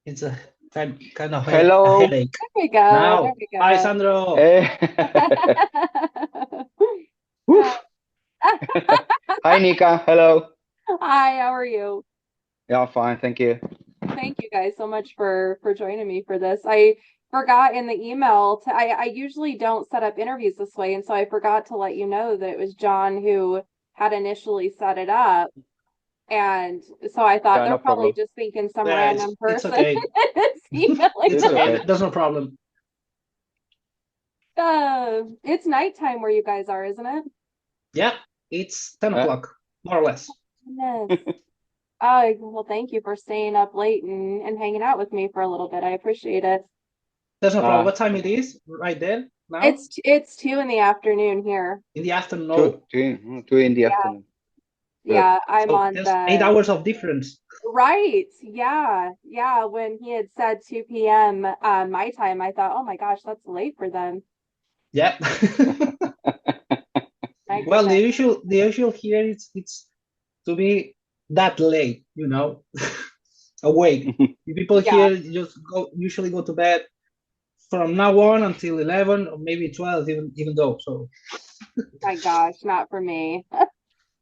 It's a kind of a Hello. headache. There we go. There Now, we hi go. Sandro. Hey. Uh, Woof. Hi, Nika. Hello. Hi, how are you? Yeah, fine. Thank you. Thank you guys so much for joining me for this. I forgot in the email to I usually don't set up interviews this way, and so I forgot to let you know that it was John who had initially set it up. And so I thought Yeah, they're no probably problem. just thinking some Yeah, random it's person okay. is emailing It's It's them. okay. okay. There's no problem. It's nighttime where you guys are, isn't it? Yeah, it's 10 Yeah. o'clock, more or less. Yes. Oh, well, thank you for staying up late and hanging out with me for a little bit. I appreciate it. There's no problem. Uh, What time it is right there now? It's 2 in the afternoon here. In the afternoon. two, No. two in the Yeah, afternoon. Good. yeah, I'm So on there's eight the hours of difference. right. Yeah, yeah. When he had said 2 p.m. My time, I thought, oh my gosh, that's late for them. Yeah. My Well, goodness. the usual here it's to be that late, awake. The people Yeah, here just usually go to bed from now on until 11 or maybe 12, even though. So my gosh, not for me.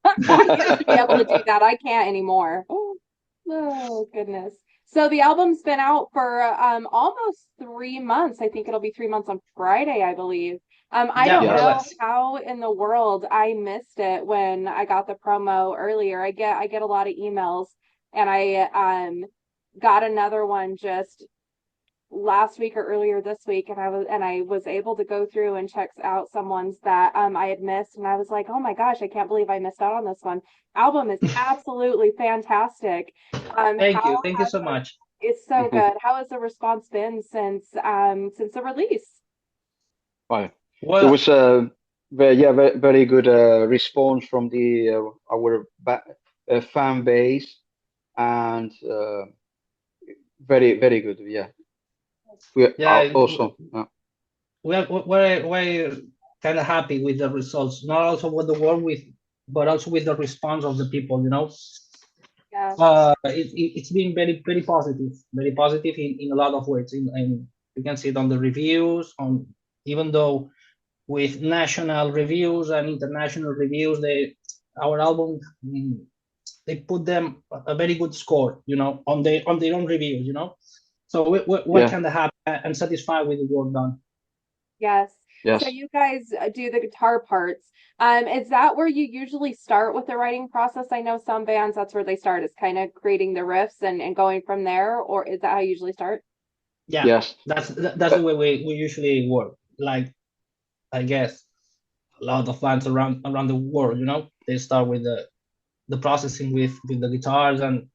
I used to be able to do that. I can't anymore. Oh, goodness. So the album's been out for almost 3 months. I think it'll be 3 months on Friday, I believe. I yeah, don't more or Yes. know less. how in the world I missed it when I got the promo earlier. I get a lot of emails, and I got another one just last week or earlier this week, and I was able to go through and check out some ones that I had missed, and I was like, oh my gosh, I can't believe I missed out on this one. Album is absolutely fantastic. How Thank you has so much. it's so good. How has the response been since the release? Well, it Well, was a very good response from the our fan base, and very good. Yeah, we are yeah, also. we're kind of happy with the results, not also with the work with, but also with the response of the people. Yeah. It's been very positive in a lot of ways. In you can see it on the reviews, on even though with national reviews and international reviews, our album they put them a very good score, on their own reviews. So we're Yeah. kind of happy and satisfied with the work done. Yes. So Yes. you guys do the guitar parts. Is that where you usually start with the writing process? I know some bands, that's where they start, is kind of creating the riffs and going from there, or is that how you usually start? Yeah, Yes. that's Uh, the way we usually work. Like I guess a lot of bands around the world, they start with the processing with the guitars, and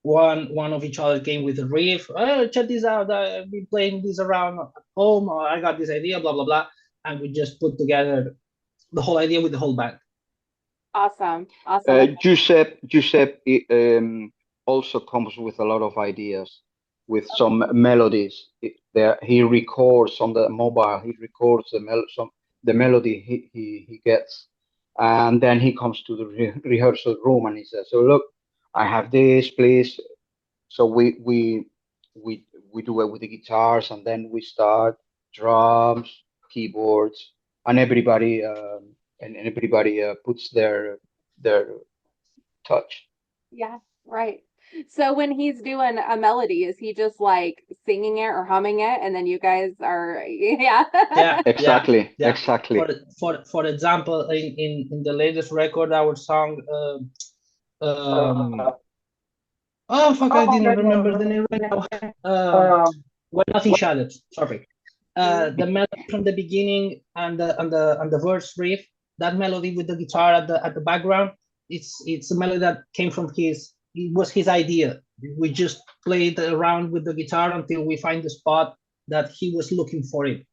one of each other came with a riff. Oh, check this out! I've been playing this around at home, or I got this idea, blah blah blah, and we just put together the whole idea with the whole band. Awesome. Awesome. I Giuseppe also comes with a lot of ideas, with some melodies. There, he records on the mobile. He records the melody he gets, and then he comes to the rehearsal room and he says, "So look, I have this, please." So we we do it with the guitars, and then we start drums, keyboards, and everybody puts their touch. Yeah, right. So when he's doing a melody, is he just like singing it or humming it, and then you guys are, yeah. Yeah, yeah, Exactly, yeah. For exactly. for example, in the latest record, our song, um, oh fuck, I didn't remember the name right now. Well, nothing shadows. Sorry. The melody from the beginning and the verse riff, that melody with the guitar at the background, it's a melody that came from it was his idea. We just played around with the guitar until we find the spot that he was looking for it.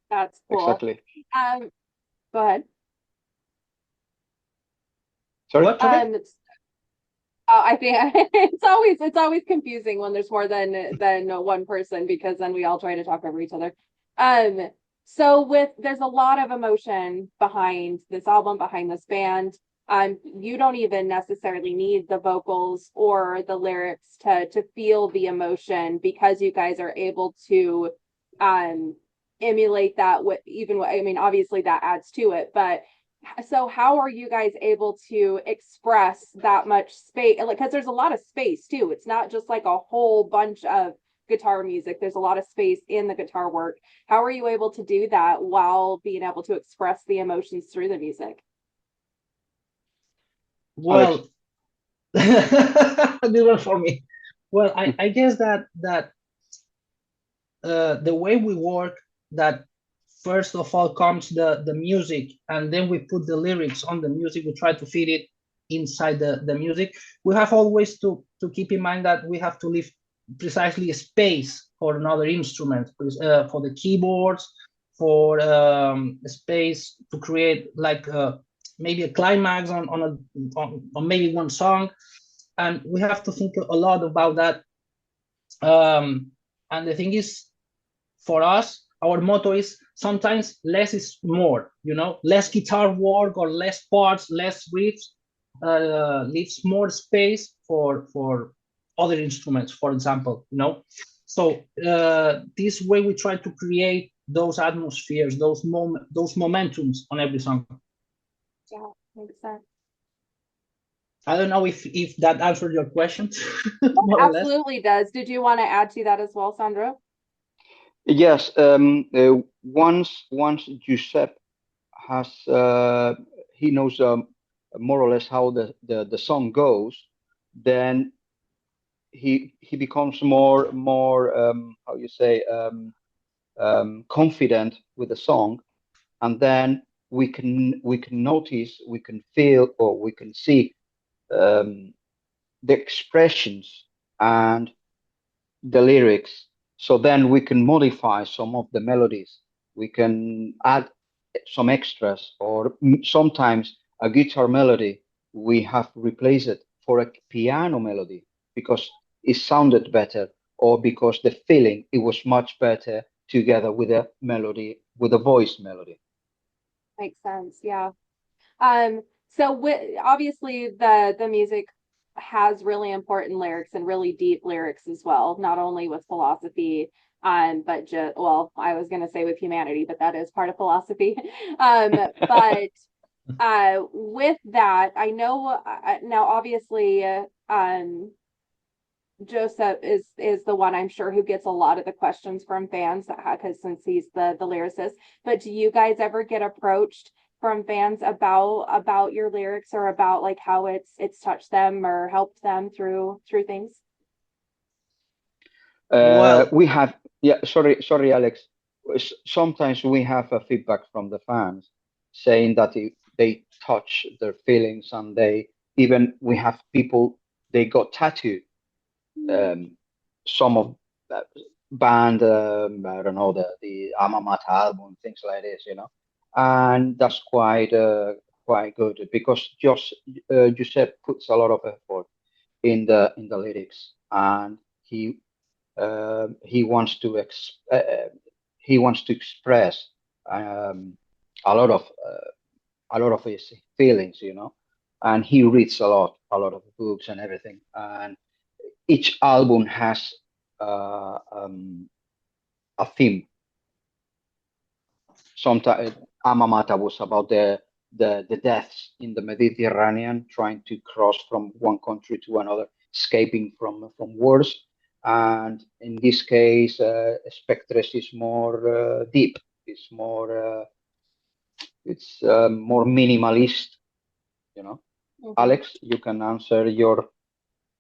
That's cool. Exactly. Um, Go ahead. Sorry? What? Sorry? I think it's always confusing when there's more than one person because then we all try to talk over each other. So there's a lot of emotion behind this album, behind this band. you don't even necessarily need the vocals or the lyrics to feel the emotion, because you guys are able to emulate that with even, I mean, obviously that adds to it, but so how are you guys able to express that much space? Like, because there's a lot of space too. It's not just like a whole bunch of guitar music. There's a lot of space in the guitar work. How are you able to do that while being able to express the emotions through the music? Alex. Well, this one for me. Well, I guess that the way we work, that first of all comes the music, and then we put the lyrics on the music. We try to fit it inside the music. We have always to keep in mind that we have to leave precisely a space for another instrument, for the keyboards, for a space to create like maybe a climax on maybe one song, and we have to think a lot about that. And the thing is, for us, our motto is sometimes less is more, less guitar work or less parts, less riffs, leaves more space for other instruments, for example, So this way we try to create those atmospheres, those momentums on every song. Yeah, makes sense. I don't know if that answered your question, more or less. Absolutely does. Did you want to add to that as well, Sandro? Yes. Once Giuseppe has he knows more or less how the song goes, then he becomes more how you say confident with the song, and then we can notice, we can feel, or we can see um, the expressions and the lyrics. So then we can modify some of the melodies. We can add some extras, or sometimes a guitar melody, we have replaced it for a piano melody because it sounded better, or because the feeling it was much better together with a melody, with a voice melody. Makes sense. Yeah. So obviously the music has really important lyrics and really deep lyrics as well, not only with philosophy, but just, well, I was gonna say with humanity, but that is part of philosophy. But with that, I know now obviously Joseph is the one I'm sure who gets a lot of the questions from fans, because since he's the lyricist. But do you guys ever get approached from fans about your lyrics, or about like how it's touched them or helped them through things? Well, We have, yeah, sorry, Alex. Sometimes we have a feedback from the fans saying that they touch their feelings, and they even, we have people, they got tattooed. Um, some of that band, I don't know, the Alma Mater album, things like this. And that's quite good, because just Giuseppe puts a lot of effort in the lyrics, and he wants to he wants to express um, a lot of his feelings. And he reads a lot of books and everything. And each album has a theme. Sometimes Alma Mater was about the deaths in the Mediterranean, trying to cross from one country to another, escaping from wars. And in this case, Spectres is more deep. It's more minimalist. You know, Mhm. Alex, you can answer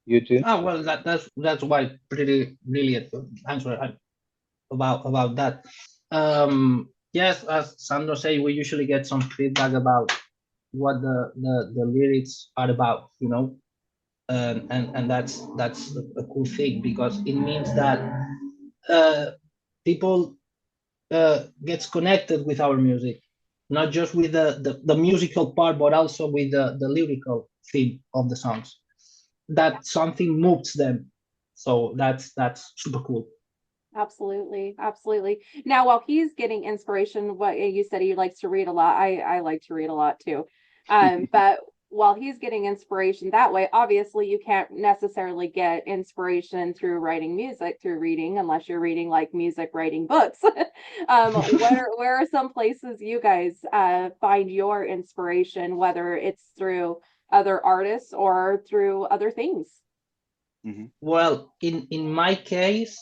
you too. well, that's why pretty brilliant answer about that. Yes, as Sandro say, we usually get some feedback about what the lyrics are about, and that's a cool thing, because it means that uh, people gets connected with our music, not just with the musical part, but also with the lyrical theme of the songs. That something moves them, so that's super cool. Absolutely, absolutely. Now, while he's getting inspiration, what you said he likes to read a lot. I like to read a lot too. But while he's getting inspiration that way, obviously you can't necessarily get inspiration through writing music through reading unless you're reading like music writing books. Where are some places you guys find your inspiration, whether it's through other artists or through other things? Well, in my case,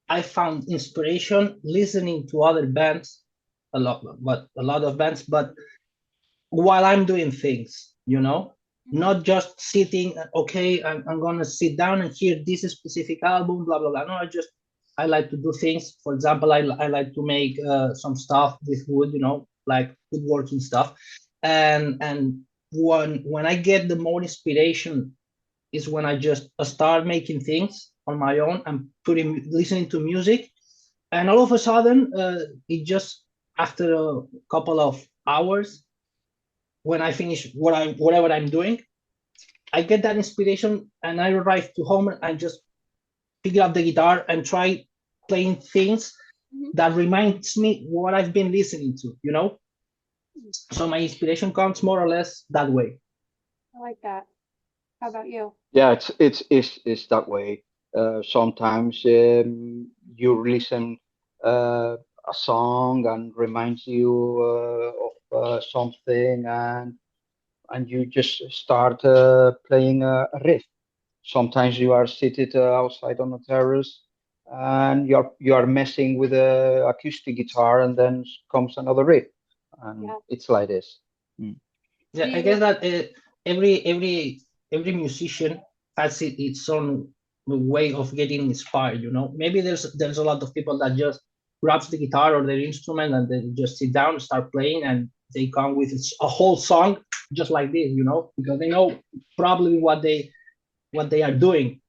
I found inspiration listening to other bands, a lot of bands, but while I'm doing things, not just sitting, okay, I'm gonna sit down and hear this specific album, blah blah blah. No, I like to do things. For example, I like to make some stuff with wood, like woodworking stuff, and when I get the more inspiration is when I just start making things on my own and listening to music, and all of a sudden, it just after a couple of hours, when I finish whatever I'm doing, I get that inspiration and I arrive to home and I just pick up the guitar and try playing things that reminds me what I've been listening to. So my inspiration comes more or less that way. I like that. How about you? Yeah, it's that way. Sometimes you listen a song and reminds you of something, and you just start playing a riff. Sometimes you are seated outside on a terrace, and you are messing with a acoustic guitar, and then comes another riff, and it's like this. Mm. Yeah, I guess that every musician has its own way of getting inspired. Maybe there's a lot of people that just grabs the guitar or their instrument and they just sit down, start playing, and they come with a whole song just like this. Because they know probably what they are doing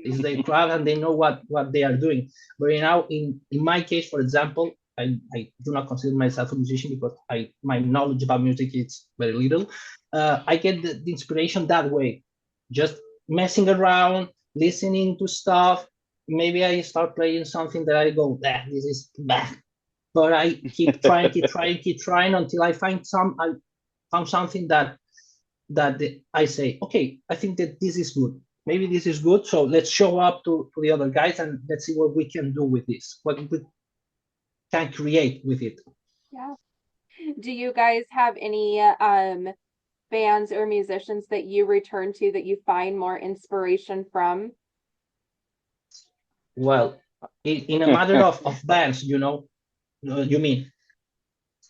is their craft and they know what they are doing. But in my case, for example, I do not consider myself a musician because my knowledge about music is very little. I get the inspiration that way, just messing around, listening to stuff. Maybe I start playing something that I go, this is bad. But I keep trying, keep trying until I found something that I say, okay, I think that this is good. Maybe this is good. So let's show up to the other guys and let's see what we can do with this, what we can create with it. Yeah. Do you guys have any bands or musicians that you return to that you find more inspiration from? Well, in a matter of bands, you mean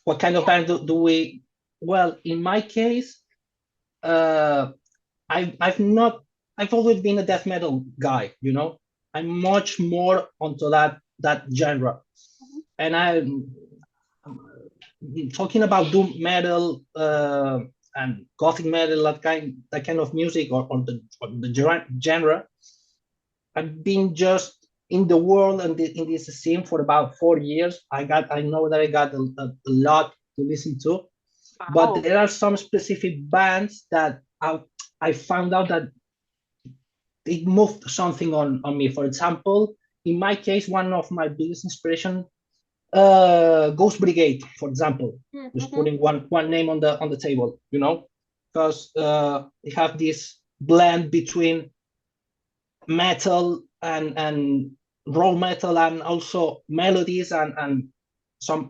what kind of band do we? Well, in my case, I've always been a death metal guy. I'm much more onto that genre, and I'm talking about doom metal and gothic metal, that kind of music, or the genre. I've been just in the world and in this scene for about 4 years. I know that I got a lot to listen to, but there are some specific bands that I found out that it moved something on me. For example, in my case, one of my biggest inspiration, Ghost Brigade, for example, just putting one name on the table, because they have this blend between metal and raw metal, and also melodies and some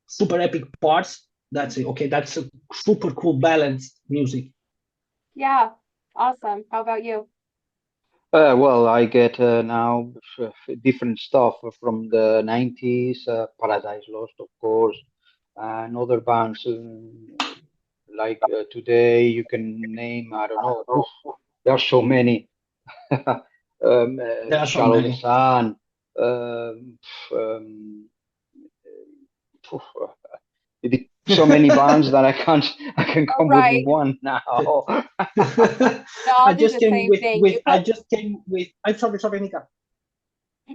super epic parts. That's it. Okay, that's a super cool balanced music. Yeah, awesome. How about you? Well, I get now different stuff from the 90s, Paradise Lost, of course, and other bands like today you can name, I don't know, there are so many. There are so Shallow the many. Sun, um, um, so many bands that I can come with one now. I'll do the same thing. I'm sorry, Nika.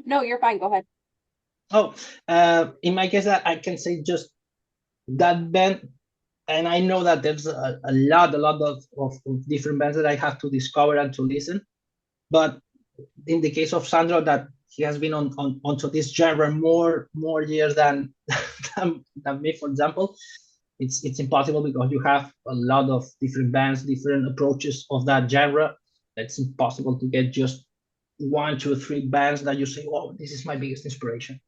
No, you're fine. Go ahead. Oh, in my case, I can say just that band, and I know that there's a lot of different bands that I have to discover and to listen. But in the case of Sandro, that he has been onto this genre more years than me, for example. It's impossible because you have a lot of different bands, different approaches of that genre. It's impossible to get just one, two, three bands that you say, "Oh, this is my biggest inspiration."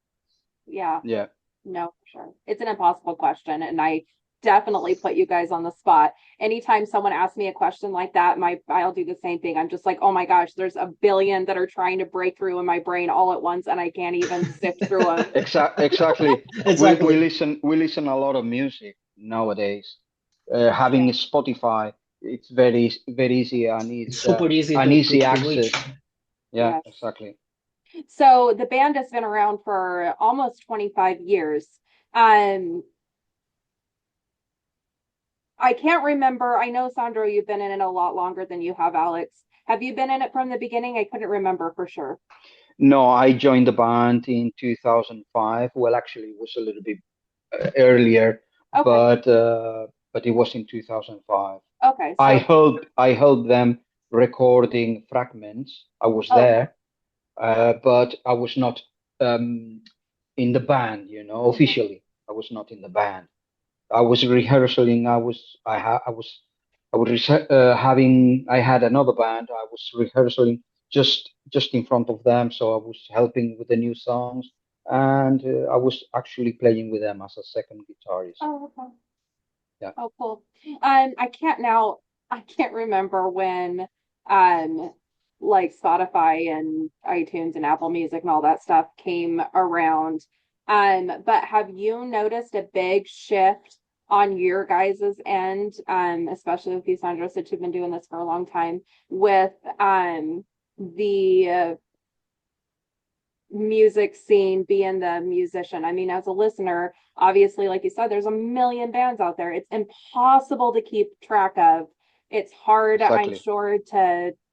Yeah. Yeah. No, for sure. It's an impossible question, and I definitely put you guys on the spot. Anytime someone asks me a question like that, I'll do the same thing. I'm just like, oh my gosh, there's a billion that are trying to break through in my brain all at once, and I can't even sift through them. Exactly. We Exactly. listen a lot of music nowadays. Yeah. Having Spotify, it's very easy and It's it's super easy an easy to reach. access. Yeah, Yes. exactly. So the band has been around for almost 25 years. Um, I can't remember. I know, Sandro, you've been in it a lot longer than you have, Alex. Have you been in it from the beginning? I couldn't remember for sure. No, I joined the band in 2005. Well, actually, it was a little bit earlier, Okay. but it was in 2005. Okay. So, I helped them recording fragments. I was okay. there, but I was not um, in the band, Mhm. officially. I was not in the band. I was rehearsing. I was having. I had another band. I was rehearsing just in front of them, so I was helping with the new songs, and I was actually playing with them as a second guitarist. Oh, okay. Yeah, Oh, cool. I can't now, I can't remember when, um, like Spotify and iTunes and Apple Music and all that stuff came around. But have you noticed a big shift on your guys' end, especially with you, Sandra, since you've been doing this for a long time, with the music scene, being the musician? I mean, as a listener, obviously, like you said, there's a million bands out there. It's impossible to keep track of. It's hard, I'm exactly. sure,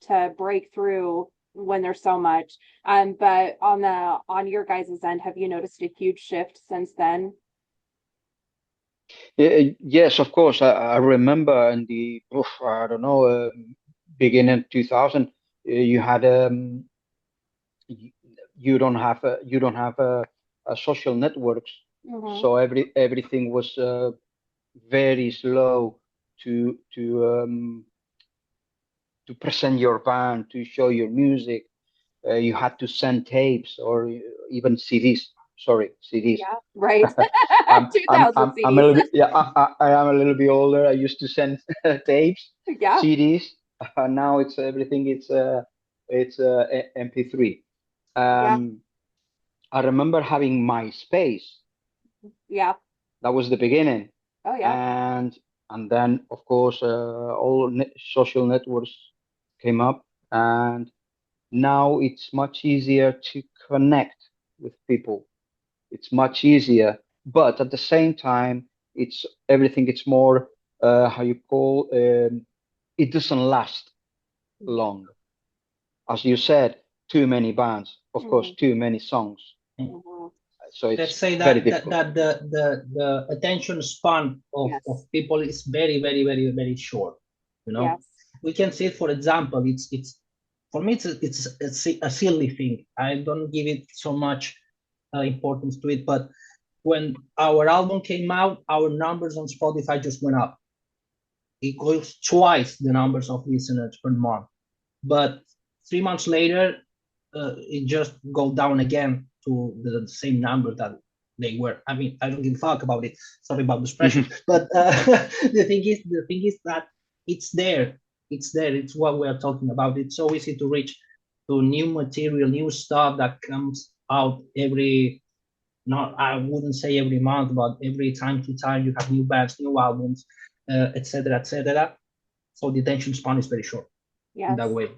to break through when there's so much. But on your guys' end, have you noticed a huge shift since then? Yes, of course. I remember in the, I don't know, beginning 2000, you had y- you don't have social networks, Mm-hmm. so everything was very slow to present your band, to show your music. You had to send tapes or even CDs. Sorry, CDs. Yeah, right. I'm 2000 I'm a CDs. little bit, yeah, I am a little bit older. I used to send tapes, Yeah, CDs. Now it's everything. It's MP3. yeah, Um, I remember having MySpace. yeah. That was the beginning, Oh, yeah. and then of course all social networks came up, and now it's much easier to connect with people. It's much easier, but at the same time, it's everything. It's more how you call it doesn't last long. As you said, too many bands, of course, Mm-hmm. too many songs. Mm-hmm. So Let's it's say very that difficult. the attention span of Yes, people is very, very, very, very short. You know, yes. we can see it, for example, it's for me a silly thing. I don't give it so much importance to it, but when our album came out, our numbers on Spotify just went up. It goes twice the numbers of listeners per month. But 3 months later, it just go down again to the same number that they were. I mean, I don't give a fuck about it. Sorry about the expression, but the thing is that it's there. It's there. It's what we are talking about. It's so easy to reach to new material, new stuff that comes out every. Not, I wouldn't say every month, but every time to time you have new bands, new albums, etc., etc. So the attention span is very short in that Yes. way.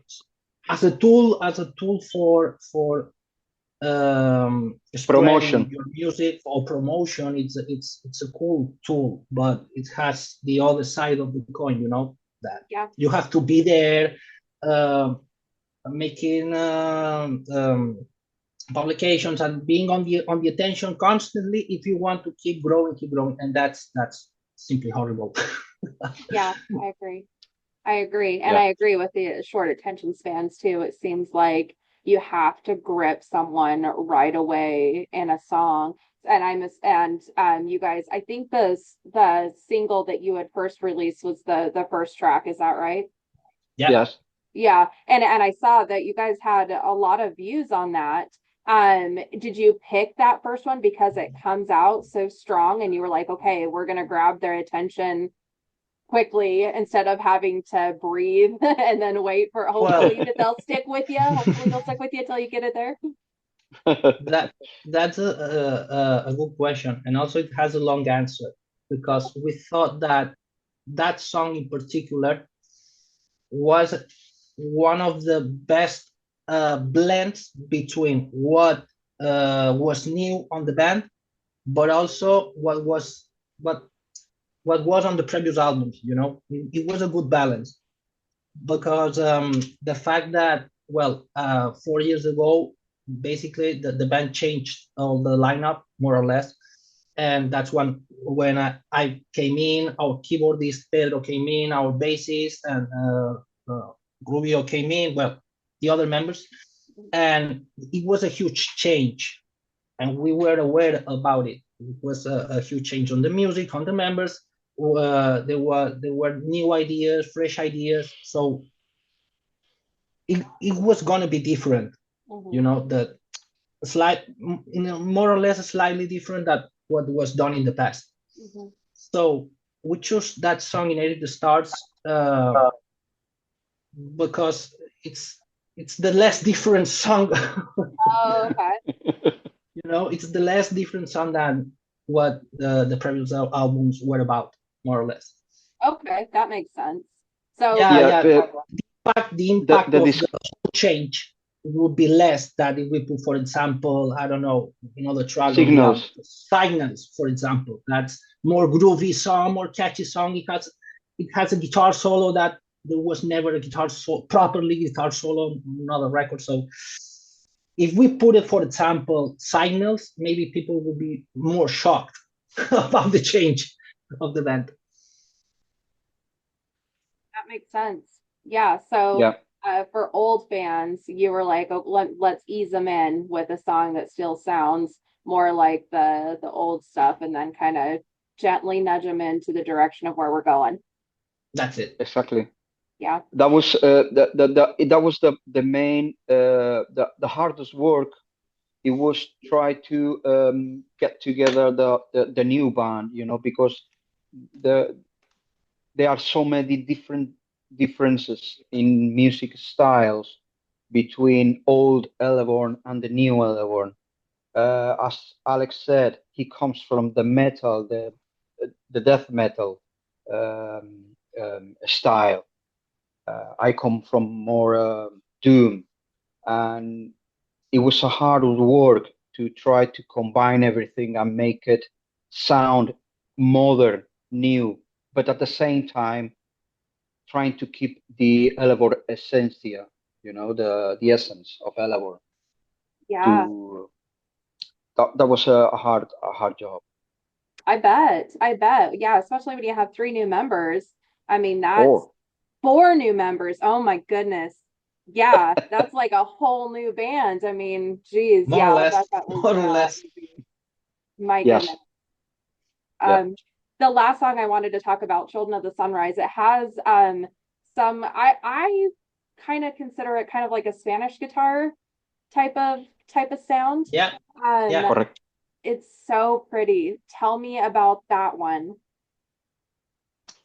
As a tool for spreading Promotion. your music or promotion, it's a cool tool, but it has the other side of the coin. You know that Yeah. you have to be there, uh, making publications and being on the attention constantly if you want to keep growing, and that's simply horrible. Yeah, I agree. I agree. And Yeah. I agree with the short attention spans too. It seems like you have to grip someone right away in a song. And you guys, I think the single that you had first released was the first track, is that right? Yeah. Yes. Yeah, and I saw that you guys had a lot of views on that. Did you pick that first one because it comes out so strong and you were like, okay, we're gonna grab their attention quickly instead of having to breathe and then wait for Well, hopefully that they'll stick with you. Hopefully they'll stick with you till you get it there. that's a good question, and also it has a long answer because we thought that that song in particular was one of the best blends between what was new on the band, but also what what was on the previous albums. You know, it was a good balance because the fact that 4 years ago, basically the band changed all the lineup more or less, and that's when I came in, our keyboardist Pedro came in, our bassist and Rubio came in, well, the other members, and it was a huge change, and we were aware about it. It was a huge change on the music, on the members. There were new ideas, fresh ideas, so it was gonna be different. Mhm. You know, the slight, more or less slightly different than what was done in the past. Mhm. So we chose that song in Edit the Stars because it's the less different song. Oh, okay. You know, it's the less different song than what the previous albums were about, more or less. Okay, that makes sense. So, Yeah, Yeah, yeah. the The the, impact the of dis the whole change would be less than if we put, for example, I don't know, another track of the album, signals. Signals, for example. That's more groovy song, more catchy song. It has a guitar solo that there was never a properly guitar solo on another record. So if we put it, for example, Signals, maybe people would be more shocked about the change of the band. that makes sense. Yeah, so Yeah, for old fans, you were like, oh, let's ease them in with a song that still sounds more like the old stuff, and then kind of gently nudge them into the direction of where we're going. That's it. exactly. Yeah. That was that was the main the hardest work. It was try to get together the new band, because the there are so many differences in music styles between old Helevorn and the new Helevorn. As Alex said, he comes from the metal, the death metal style. I come from more doom, and it was a hard work to try to combine everything and make it sound modern, new, but at the same time trying to keep the Elevor essentia, the essence of Elevor. Yeah. To that was a hard job. I bet. I bet. Yeah, especially when you have three new members. I mean, that's Four. four new members. Oh my goodness. Yeah, that's like a whole new band. I mean, geez, More or yeah, less, that was more or not less. easy. My goodness. Yes. Yeah. The last song I wanted to talk about, Children of the Sunrise, it has some I kind of consider it kind of like a Spanish guitar type of sound. Yeah, Um, yeah. Correct. it's so pretty. Tell me about that one.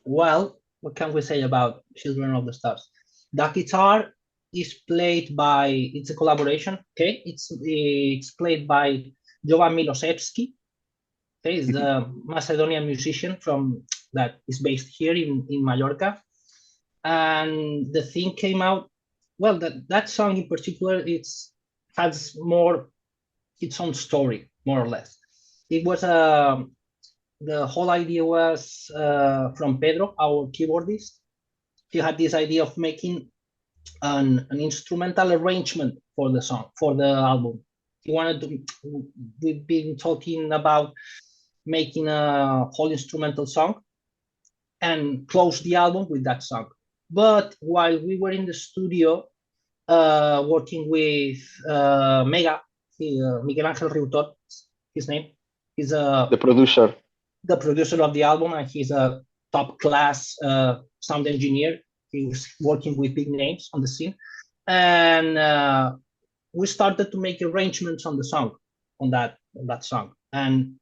Well, what can we say about Children of the Stars? The guitar is played by, it's a collaboration, okay? It's played by Jovan Milosevsky, okay? He's Mhm. a Macedonian musician from that is based here in Mallorca. And the thing came out, well, that song in particular, has more its own story, more or less. It was the whole idea was from Pedro, our keyboardist. He had this idea of making an instrumental arrangement for the song, for the album. He wanted to, we've been talking about making a whole instrumental song and close the album with that song. But while we were in the studio, working with Mega, Miguel Angel Riutor, his name. He's The producer. the producer of the album, and he's a top class sound engineer. He's working with big names on the scene, and we started to make arrangements on the song, on that song, and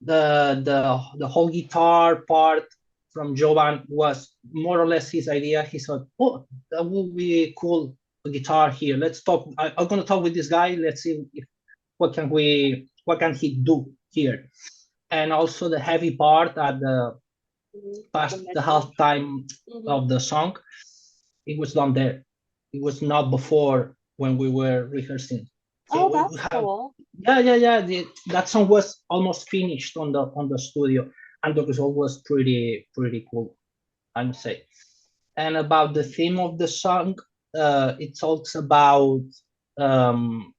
the whole guitar part from Jovan was more or less his idea. He thought, "Oh, that would be cool, a guitar here. Let's talk. I'm gonna talk with this guy. Let's see if, what can he do here." And also the heavy part at the past the half time of the song, it was done there. It was not before when we were rehearsing. So that's cool. Yeah. That song was almost finished on the studio, and the result was pretty cool, I must say. And about the theme of the song, it talks about um,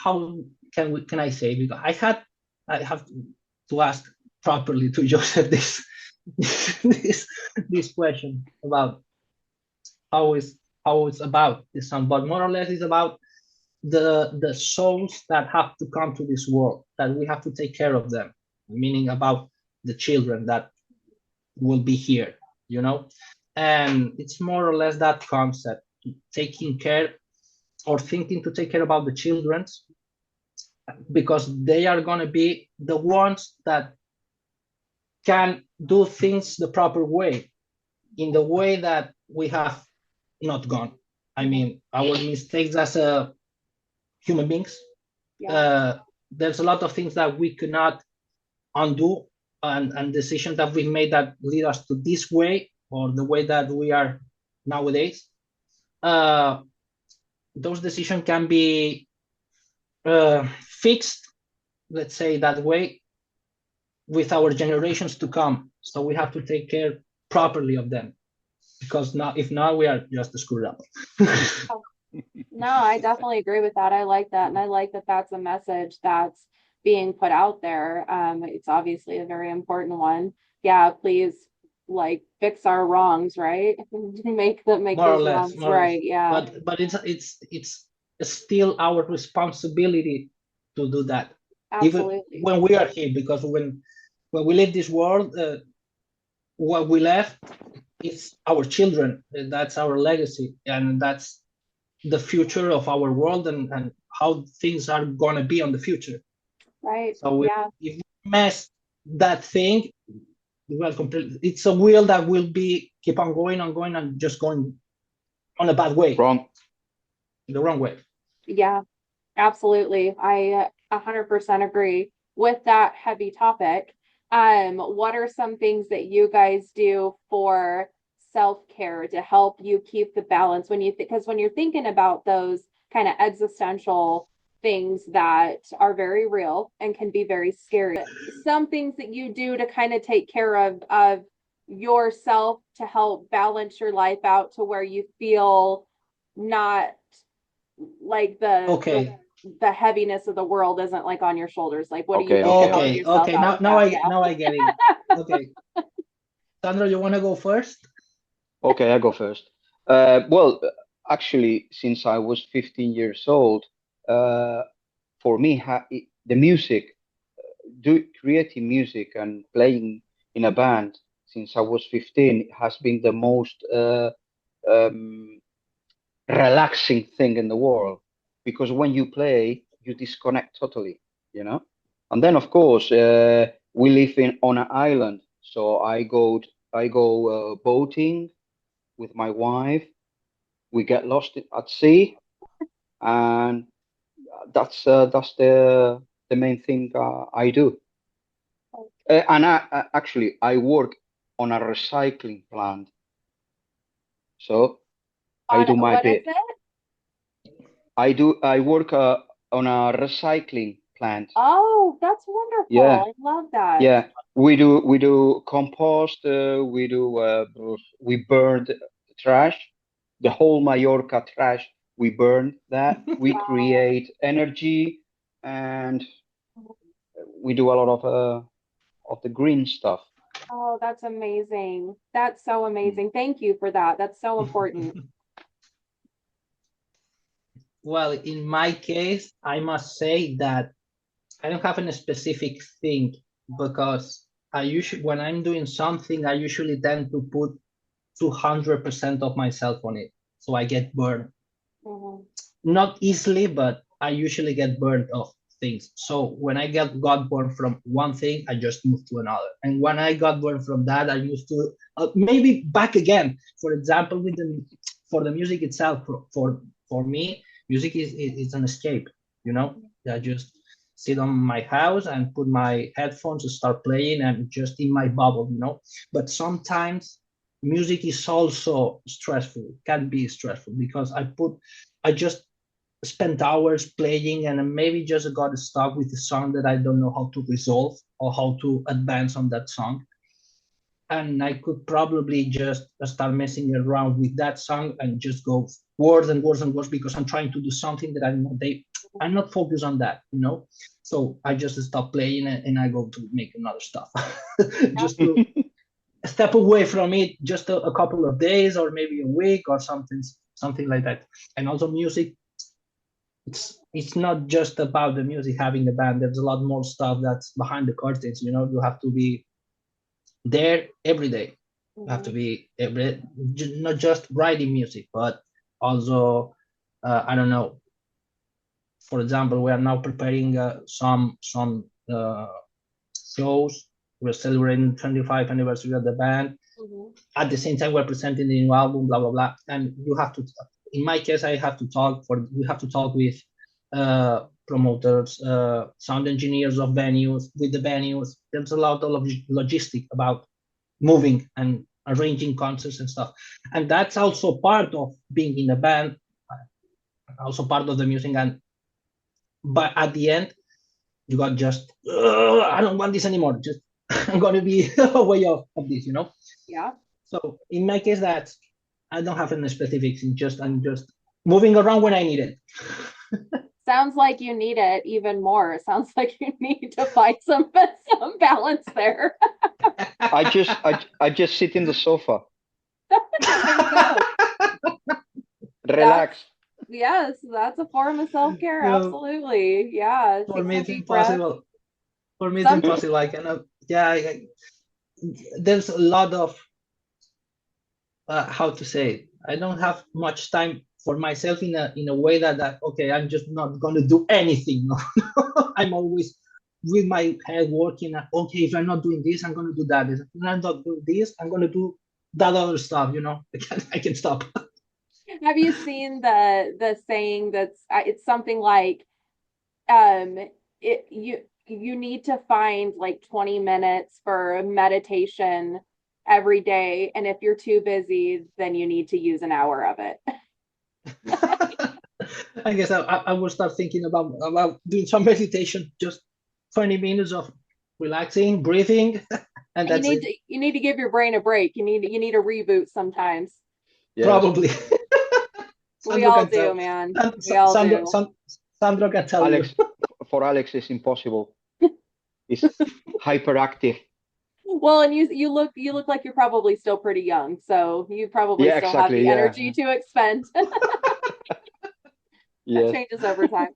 how can I say? Because I have to ask properly to Joseph this question about how it's about this song, but more or less it's about the souls that have to come to this world, that we have to take care of them, meaning about the children that will be here, and it's more or less that concept, taking care or thinking to take care about the children, because they are going to be the ones that can do things the proper way, in the way that we have not gone. I mean, our mistakes as a human beings, there's a lot of things that we could not undo, and decisions that we made that lead us to this way, or the way that we are nowadays. Those decisions can be fixed, let's say that way, with our generations to come. So we have to take care properly of them, because now, if not, we are just screwed up. No, I definitely agree with that. I like that. And I like that that's a message that's being put out there. It's obviously a very important one. Yeah, please like fix our wrongs, right? Make More or those less, wrongs right. Yeah. but it's still our responsibility to do that, even Absolutely. when we are here, because when we leave this world, what we left is our children. That's our legacy, and that's the future of our world, and how things are gonna be on the future. Right. So Yeah. if we mess that thing, well, completely, it's a wheel that will be keep on going and just going on a bad way, Wrong. the wrong way. Yeah, absolutely. I 100% agree with that heavy topic. What are some things that you guys do for self-care to help you keep the balance when because when you're thinking about those kind of existential things that are very real and can be very scary, some things that you do to kind of take care of yourself to help balance your life out to where you feel not like Okay. the heaviness of the world isn't like on your shoulders. Like, what do you Okay, do to okay, help okay. yourself out with Now that? I get it. Okay, Sandra, you want to go first? Okay, I go first. Well, actually, since I was 15 years old, uh, for me, the music, creating music and playing in a band since I was 15 has been the most um, relaxing thing in the world, because when you play, you disconnect totally, you know. And then, of course, we live on an island, so I go boating with my wife. We get lost at sea, and that's the main thing I do. And actually I work on a recycling plant, so I On do my what is bit. it? I work on a recycling plant. Oh, that's wonderful. Yeah, I love that. yeah. We do compost. We burn the trash, the whole Mallorca trash. We burn that. We Wow. create energy, and we do a lot of the green stuff. Oh, that's amazing. That's so amazing. Thank you for that. That's so important. Well, in my case, I must say that I don't have a specific thing because I usually, when I'm doing something, I usually tend to put 200% of myself on it. So I get burned. Mhm. Not easily, but I usually get burned of things. So when I got burned from one thing, I just move to another. And when I got burned from that, I used to maybe back again. For example, with the for the music itself, for me, music is an escape. You know, I just sit on my house and put my headphones and start playing and just in my bubble. You know, but sometimes music is also stressful. Can be stressful because I just spent hours playing and maybe just got stuck with a song that I don't know how to resolve or how to advance on that song. And I could probably just start messing around with that song and just go worse and worse and worse because I'm trying to do something that I'm not focused on that, you know. So I just stop playing and I go to make another stuff, just to step away from it, just a couple of days or maybe a week or something like that. And also music, it's not just about the music having a band. There's a lot more stuff that's behind the curtains. You know, you have to be there every day. You have to Mhm. be not just writing music, but also I don't know. For example, we are now preparing some shows. We're celebrating 25th anniversary of the band. Mhm. At the same time, we're presenting the new album, blah blah blah. And you have to, in my case, I have to talk for. We have to talk with promoters, sound engineers of venues, with the venues. There's a lot of logistic about moving and arranging concerts and stuff, and that's also part of being in a band, also part of the music. And but at the end, you got just I don't want this anymore. Just I'm gonna be away of this, you know. Yeah. So in my case, that I don't have any specifics. I'm just moving around when I need it. Sounds like you need it even more. Sounds like you need to find some balance there. I just sit in the sofa, There you go. That's relax. yes, that's a form of self-care. No, Absolutely. Yeah. for Take me some it's deep breaths. impossible. For me it's Some impossible. I cannot. Yeah, there's a lot of how to say it. I don't have much time for myself in a way that okay, I'm just not gonna do anything. I'm always with my head working. Okay, if I'm not doing this, I'm gonna do that. If I'm not doing this, I'm gonna do that other stuff. You know, I can stop. have you seen the saying that's it's something like um you need to find like 20 minutes for meditation every day, and if you're too busy, then you need to use an hour of it. I guess I will start thinking about doing some meditation, just 20 minutes of relaxing, breathing, and You that's need it. to you need to give your brain a break. You need a reboot sometimes. Yes, Probably. We Sandro all can do, tell. man. We all Sandro, do. Sandro can tell you. Alex. For Alex, it's impossible. He's hyperactive. Well, and you look like you're probably still pretty young, so you probably Yeah, still have exactly. the Yeah. energy to expend. That Yes. changes over time.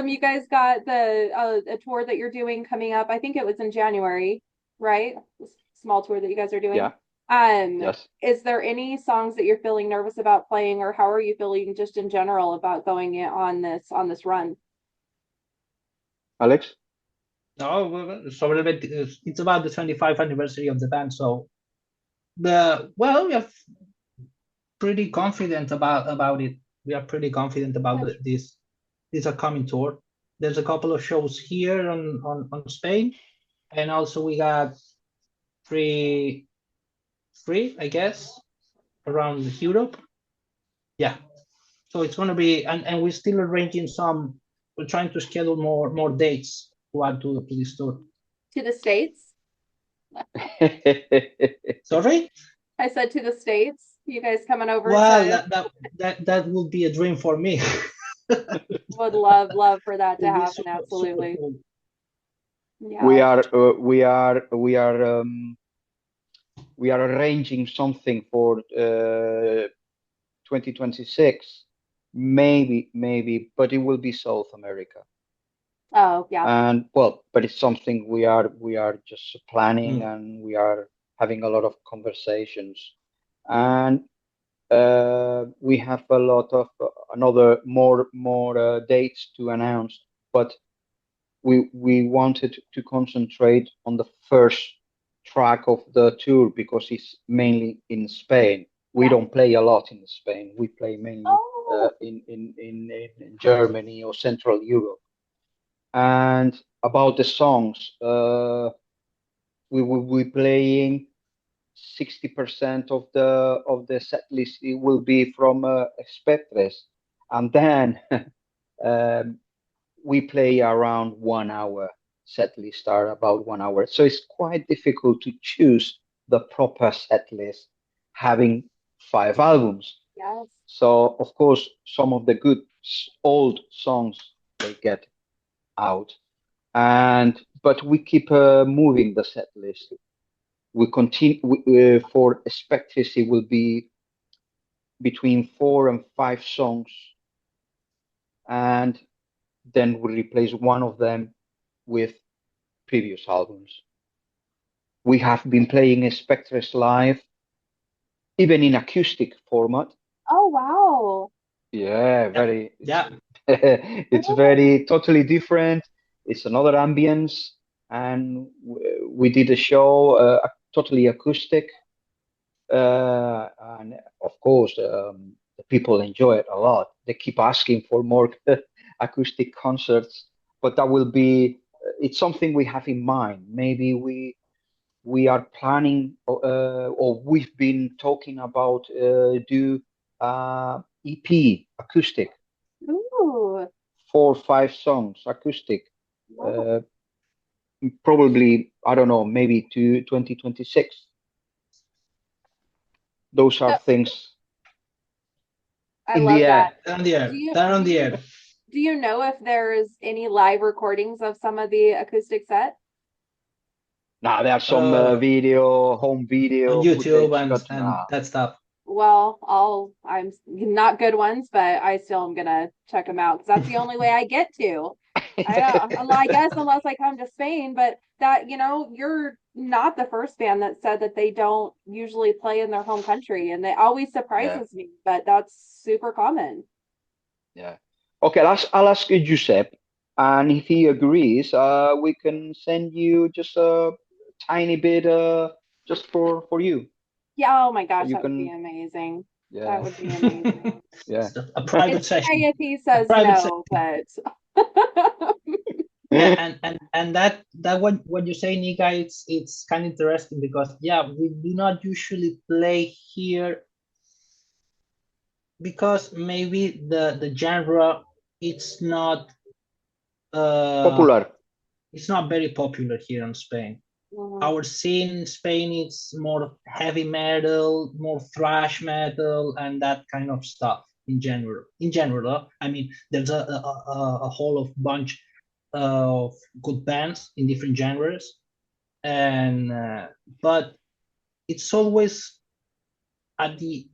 You guys got the a tour that you're doing coming up. I think it was in January, right? Small tour that you guys are doing. Yeah. Um, Yes. is there any songs that you're feeling nervous about playing, or how are you feeling just in general about going in on this run? Alex. No, so it's about the 25th anniversary of the band. So we are pretty confident about it. We are pretty confident about Good. this upcoming tour. There's a couple of shows here on Spain, and also we got three, I guess, around Europe. Yeah, so it's gonna be, and we're still arranging some. We're trying to schedule more dates to add to this tour. To the States? Sorry? I said to the States. You guys coming over Well, to that would be a dream for me. would love for that to Would be happen, super absolutely. cool. we Yeah. are uh, we are we are we are arranging something for 2026, maybe, but it will be South America. Oh, yeah. And well, but it's something we are just planning, Mm. and we are having a lot of conversations, Mm. and we have a lot of another more dates to announce, but we wanted to concentrate on the first track of the tour because it's mainly in Spain. We Yeah. don't play a lot in Spain. We play mainly Oh, in Germany or Central Europe. And about the songs, we will be playing 60% of the set list. It will be from Spectres, and then um, we play around 1 hour. Set list are about 1 hour, so it's quite difficult to choose the proper set list, having 5 albums. yes. So of course, some of the good old songs they get out, and but we keep moving the set list. We continue for Spectres. It will be between 4 and 5 songs, and then we replace one of them with previous albums. We have been playing Spectres live, even in acoustic format. Oh, wow. Yeah, Yeah. very. Yeah. It's Oh, very totally different. It's another ambience, and we did a show totally acoustic, and of course, the people enjoy it a lot. They keep asking for more acoustic concerts, but that will be. It's something we have in mind. Maybe we are planning, or we've been talking about do EP acoustic, ooh. 4 or 5 songs acoustic, Wow. uh, probably, I don't know, maybe to 2026. Those are So, things I in the love that. air. On the Do air. you They're on do the you air. do you know if there's any live recordings of some of the acoustic set? Now there are some Uh, home on video YouTube footage, but and that stuff. Well, I'm not good ones, but I still am gonna check them out because that's the only way I get to. I know. I guess unless I come to Spain, but that, you're not the first band that said that they don't usually play in their home country, and it always Yeah, surprises me, but that's super common. yeah. Okay, I'll ask Giuseppe, and if he agrees, we can send you just a tiny bit, just for you. Yeah, oh my So gosh, you that would be can, amazing. That yeah, would be amazing. yeah. So a private It's okay session. if he A says private no, session. but Yeah, and that what you say, Nika, it's kind of interesting because yeah, we do not usually play here because maybe the genre it's not uh Popular. it's not very popular here in Spain. Mhm. Our scene in Spain is more heavy metal, more thrash metal, and that kind of stuff in general. In general, I mean, there's a whole of bunch of good bands in different genres, and but it's always at the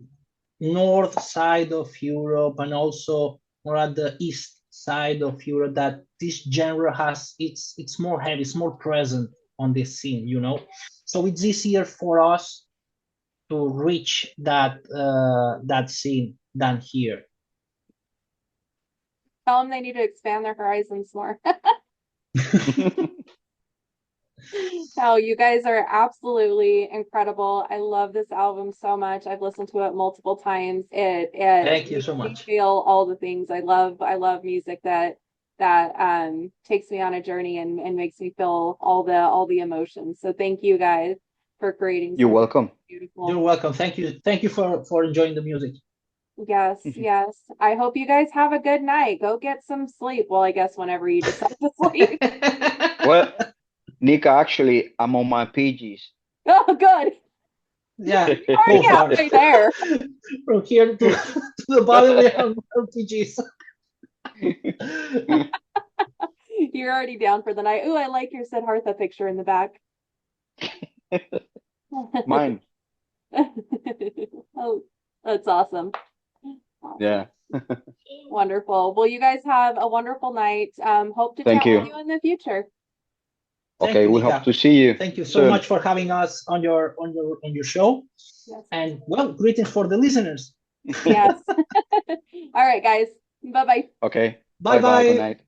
north side of Europe and also more at the east side of Europe that this genre has it's more heavy, it's more present on this scene, you know. So it's easier for us to reach that scene than here. Tell them they need to expand their horizons more. No, you guys are absolutely incredible. I love this album so much. I've listened to it multiple times. It Thank you makes so me much. feel all the things. I love music that takes me on a journey and makes me feel all the emotions. So thank you guys for creating You're something welcome. You're beautiful. welcome. Thank you for enjoying the music. Yes, yes. I hope you guys have a good night. Go get some sleep. Well, I guess whenever you decide to sleep. Well, Nika, actually, I'm on my PGs. Oh, good. Yeah, You're both already are. halfway there. From here to the bottom we have RPGs. You're already down for the night. Ooh, I like your Siddhartha picture in the back. Mine. Oh, that's awesome. Yeah. Wonderful. Well, you guys have a wonderful night. Hope to Thank chat with you. you in the future. Thank Okay, you, we Nika. hope to see you Thank you so soon. much for having us on your show. Yes. And well, greetings for the listeners. Yes. All right, guys. Bye-bye. Okay. Bye Bye bye. Good bye. night.